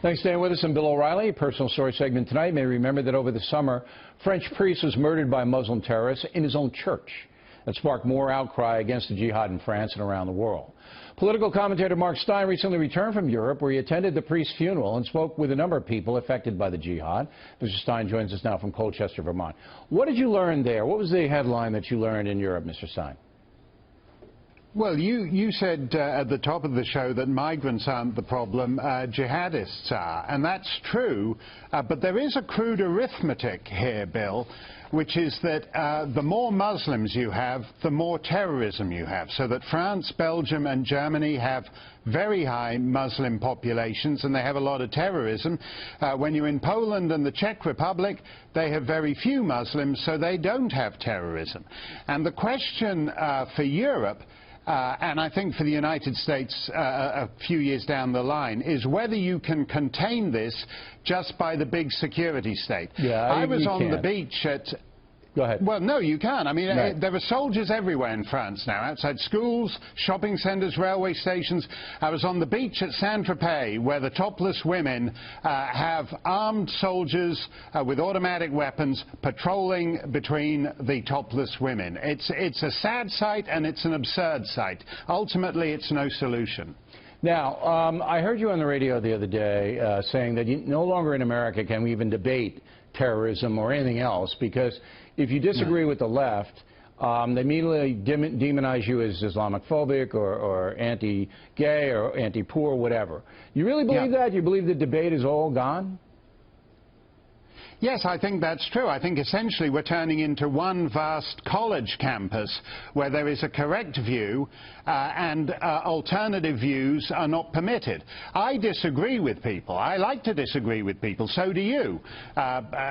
Thanks for staying with us. I'm Bill O'Reilly. Personal story segment tonight. You may remember that over the summer, a French priest was murdered by Muslim terrorists in his own church. That sparked more outcry against the jihad in France and around the world. Political commentator Mark Steyn recently returned from Europe, where he attended the priest's funeral and spoke with a number of people affected by the jihad. Mr. Steyn joins us now from Colchester, Vermont. What did you learn there? What was the headline that you learned in Europe, Mr. Steyn? Well, you said at the top of the show that migrants aren't the problem, jihadists are, and that's true, but there is a crude arithmetic here, Bill, which is that the more Muslims you have, the more terrorism you have, so that France, Belgium and Germany have very high Muslim populations and they have a lot of terrorism. When you're in Poland and the Czech Republic, they have very few Muslims, so they don't have terrorism. And the question for Europe, and I think for the United States a few years down the line, is whether you can contain this just by the big security state. Yeah, I was on the beach at... Go ahead. Well, no, you can't. I mean, right. There are soldiers everywhere in France now, outside schools, shopping centres, railway stations. I was on the beach at Saint-Tropez, where the topless women have armed soldiers with automatic weapons patrolling between the topless women. It's a sad sight and it's an absurd sight. Ultimately, it's no solution. Now, I heard you on the radio the other day saying that no longer in America can we even debate terrorism or anything else, because if you disagree with the left, they immediately demonize you as Islamophobic or anti-gay or anti-poor, whatever. You really believe that? You believe the debate is all gone? Yes, I think that's true. I think essentially we're turning into one vast college campus where there is a correct view and alternative views are not permitted. I disagree with people. I like to disagree with people. So do you.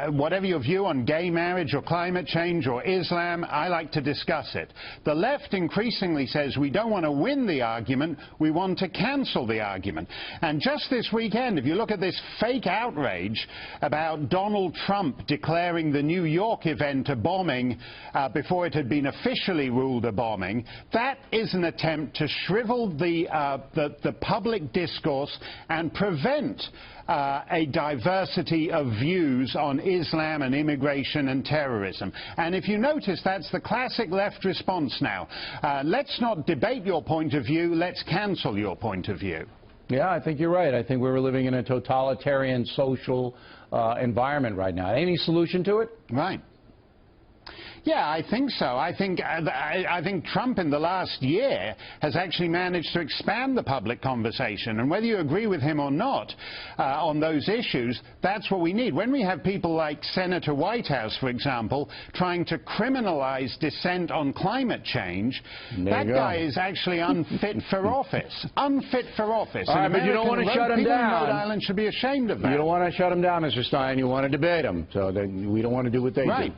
Whatever your view on gay marriage or climate change or Islam, I like to discuss it. The left increasingly says we don't want to win the argument, we want to cancel the argument. And just this weekend, if you look at this fake outrage about Donald Trump declaring the New York event a bombing before it had been officially ruled a bombing, that is an attempt to shrivel the public discourse and prevent a diversity of views on Islam and immigration and terrorism. And if you notice, that's the classic left response now. Let's not debate your point of view, let's cancel your point of view. Yeah, I think you're right. I think we're living in a totalitarian social environment right now. Any solution to it? Right. Yeah, I think so. I think Trump in the last year has actually managed to expand the public conversation. And whether you agree with him or not on those issues, that's what we need. When we have people like Senator Whitehouse, for example, trying to criminalize dissent on climate change, that guy is actually unfit for office. Unfit for office. All right, but you don't want to shut him down. People in Rhode Island should be ashamed of that. You don't want to shut him down, Mr. Steyn. You want to debate him. So we don't want to do what they do.